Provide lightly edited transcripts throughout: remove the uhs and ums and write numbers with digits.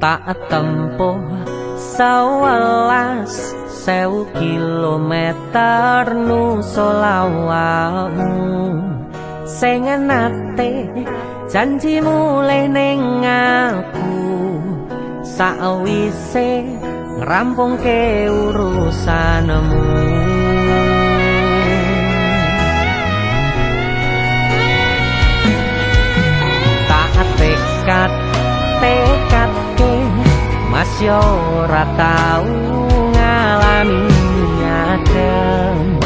tak tempuh 11.000 kilometer nusolawakmu sing nate janji mulih ning aku sakwise ngrampungke urusanmu. Tak tekadke mas yo ora tau ngalami adem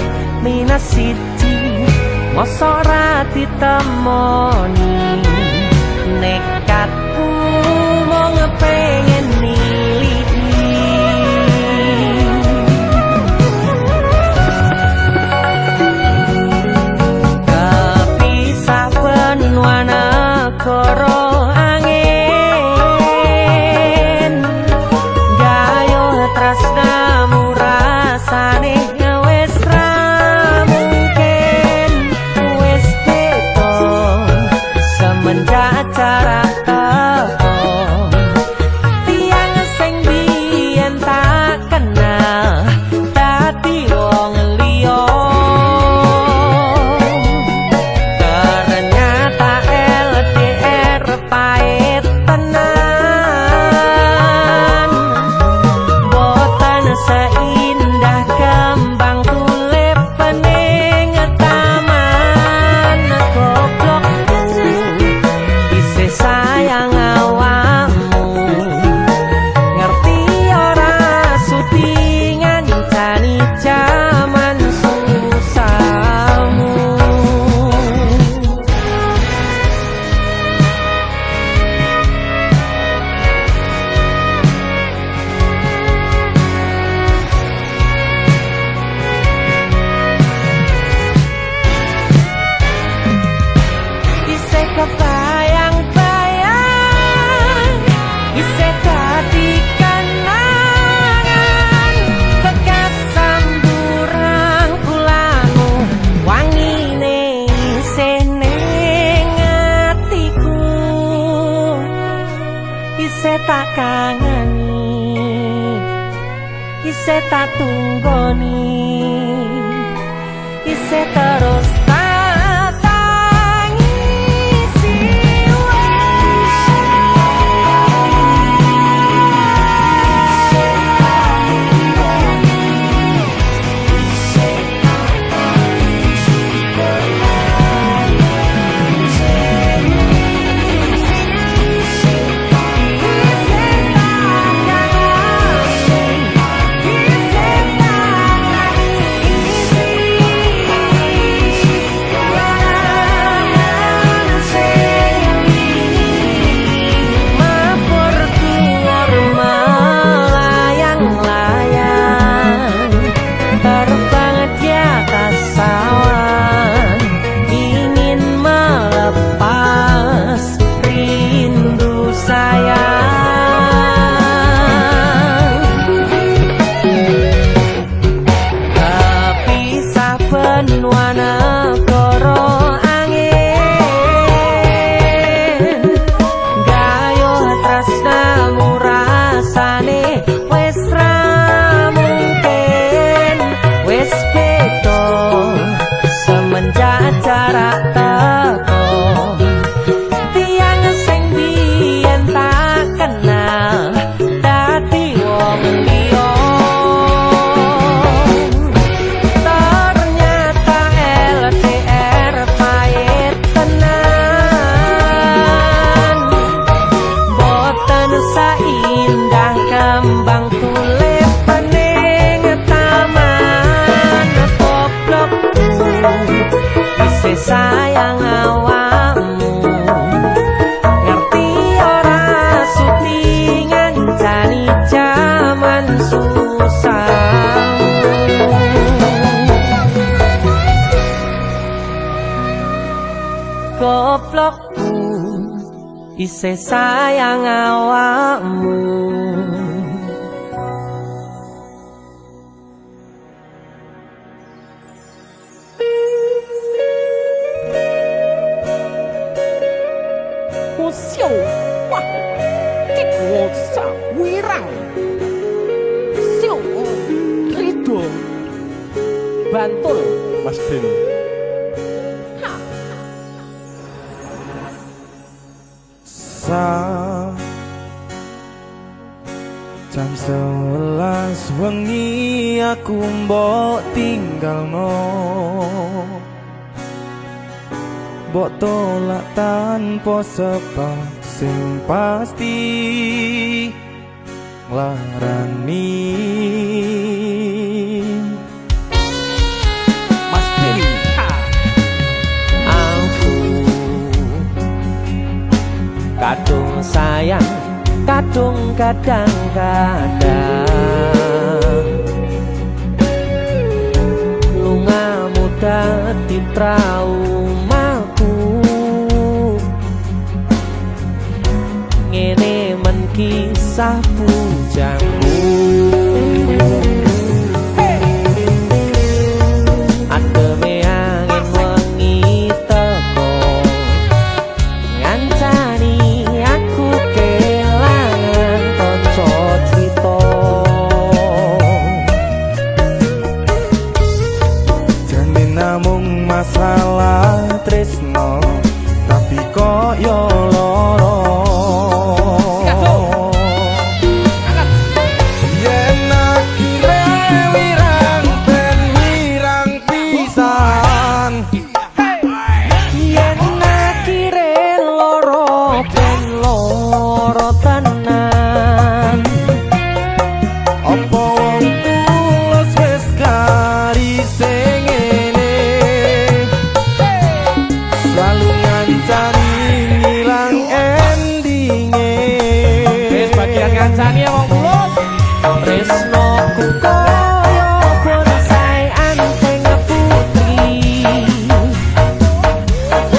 minus siji mosok ora ditemoni nekatku mau ngepengen niliki kepisah benua negara angin gayo tresnamu rasane wis ra mungkin wis beda semenjak jarak teko tiang sing biyen tak kenal dadi wong liya ternyata LDR pahit tenan boten seindah kembang tulip pening taman goblok isih sayang awakmu ngerti ora sudi ngancani jaman susahmu. Isih kebayang-bayang isih dadi kenangan bekas samburan kulamu wangine isih ning atiku isih tak kangeni isih tak tunggoni isih terus tak tangisi benua negara angin gayo tresnamu rasane wis ra mungkin wis beda semenjak jarak teko tiang sing biyen tak kenal dadi wong liya indah kembang tulip pening taman goblok isih sayang awakmu ngerti ora sudi ngancani jaman susahmu goblokku isih sayang awakmu. Oh, 笑哇！ Kikwosa wirang Siung Krido Bantul Mas Den. Jam 11 wengi aku mbok tinggalno, mbok tolak tanpa sebab sing pasti nglarani. Mas Den. Aku kadung sayang, kadung kadang-kadang lungamu dadi traumaku. Ngene men kisah bujangku. Ademe angin wengi teko ngancani aku kelangan kanca crita. Jane namung masalah tresno, tapi kok yo loro. Yen akhire wirang ben wirang pisan. Yen akhire loro ben loro tenan. Apa wong tulus wis karise ngene, selalu ngancani ngilang endinge. Wis bagian ngancani ya wong tulus. Tresnoku kaya bonsai anteng putri.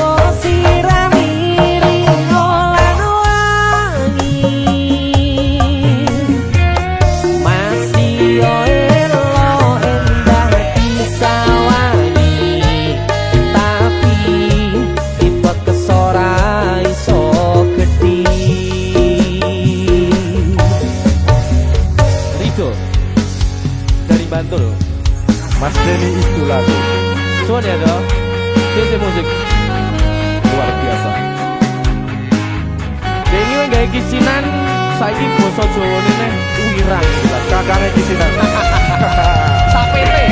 Oh sirami ringo lan wangi. Masih yo elo endah disawani. Tapi tipe kesora iso gedhi. Rido dari Bantul. Mas Denny itu lagu Suan ya dong. DC musik luar biasa. Denny wong gawe kisinan saiki basa Jawane neh wirang. Kakaknya di sini. Sapete.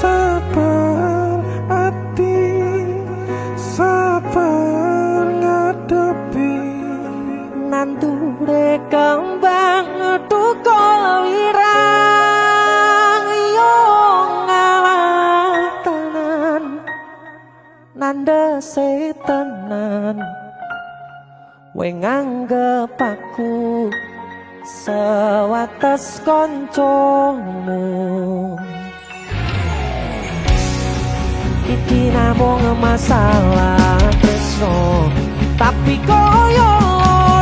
Sabar hati, sabar ngadepi. Nanture kembang tukul wirang yo ngalah tenan nandese tenan we nganggep aku sewates koncomu. Iki namung masalah tresno, tapi koyo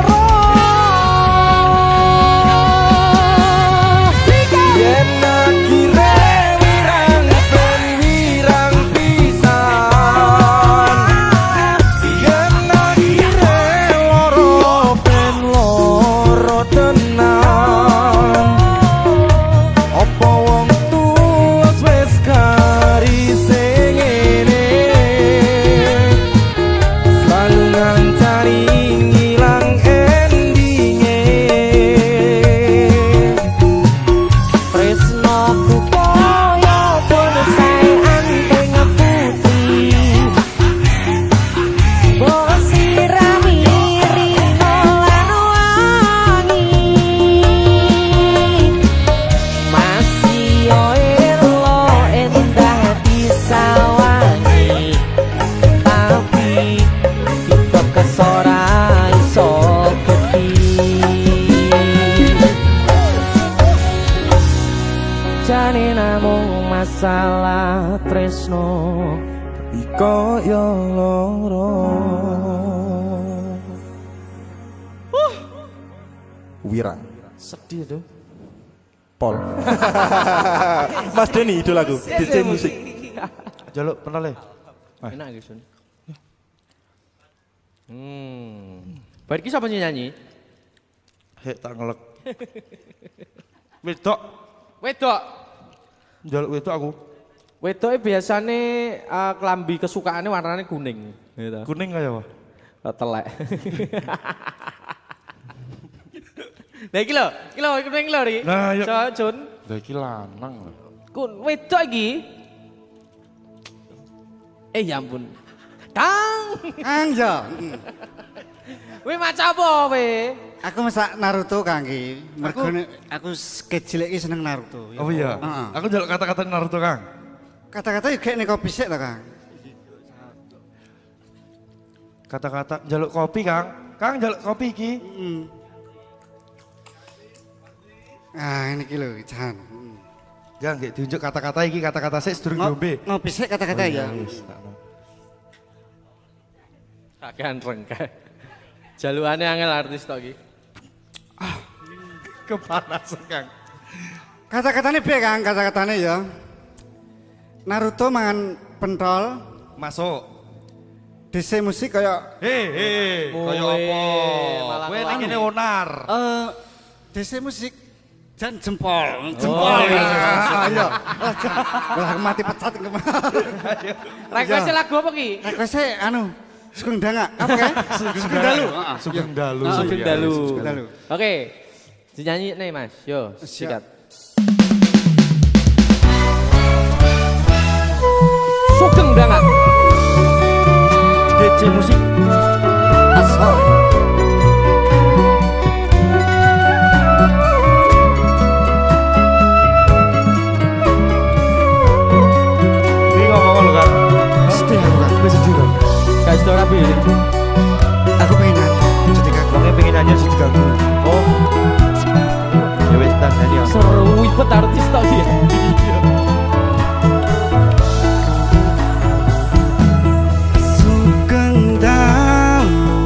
loro. Yen akhire wirang ben wirang pisan. Yen akhire loro ben loro tenan. Apa wong tulus wis karise ngene, selalu ngancani ngilang endinge. Tresnoku kaya bonsai anteng putri. Mbok sirami ringo lan wangi. Masih yo elo endah disawani. Tapi kita kesora iso gedhi. Jane namung masalah tresno, Iko yo loro. Wira. Sedih tuh. Pol. Mas Denny idol aku, DJ musik. Jaluk pernah le. Enak gitu. Baik ki sapa nyanyi? Hek tak ngelek. Wedok. Wedok. Jaluk wedok aku. Wedoke biasane klambi kesukaane warnane kuning. Gitu. Kuning kaya apa? Telek. Lah iki lho kuning lho iki. Nah, yuk. Jun. Lah iki lanang. Wedok iki. Ya ampun. Kang. Kang ya. Kowe maca apa kowe? Aku masak Naruto Kang iki. Mergo aku kecil iki seneng Naruto. Oh iya. Heeh. Aku jaluk kata-kata Naruto, Kang. Kata-kata juga nek kopi sik to Kang. Kata-kata jaluk kopi, Kang. Kang jaluk kopi iki. Ah ini lho Jan. Jangan nggak diunjuk kata-kata iki kata-kata sik sedurung diombe. Ngopi sik kata-kata ya. Wis, tak mau. Kakean rengke. Jalukane angel artis tok iki. Kepanasan, Kang. Kata-katane piye Kang? Kata-katane ya. Naruto mangan pentol, Masuk. DC musik kaya Hei, kaya Kowe apa? malah Kowe kelak. nang kene onar. DC musik jan jempol. Jempol. iya. Ayo. Lah mati pecat kemarin. Request lagu apa ki? Request anu Sugeng Danga. Apa kan? Sugeng Dalu. Sugeng Dalu. Sugeng Iya, Dalu. Sugeng Dalu. Oke. Dinyanyi nih Mas. Yo, sikat. Sugeng Danga. DJ musik. Asal. Ini ngomong lu, Kang. Sedih aku Kang. Wis sedih, Kang. Kasih tau rapi ini. Aku pengen nyanyi. Jadi Kang. Wongnya pengen nyanyi sih diganggu. Oh, Ya wis tas nyanyi. Ya. seru ibet artis tok iki. Sugeng Dalu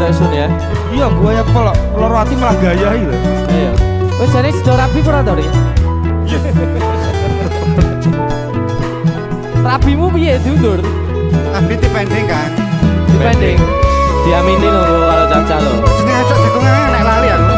Sun ya. Iya, gue ya pol, loro ati malah gaya iki lho. Iya. Wis jane sido rapi ora to, Ri? Rapimu piye diundur? Tapi dipending kan. Dipending. Diamini lho karo Caca lho. Jeneng ajak jagongan nek lali aku.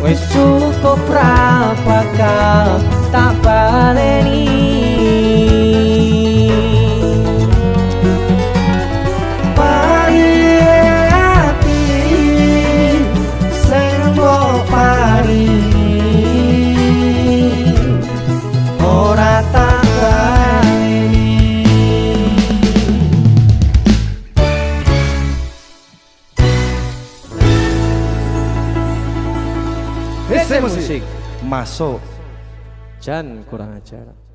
Wis cukup ra bakal tak baleni. Paringe ati sing mbok paringi ora tak baleni. Musik Masuk. Jan kurang ajar.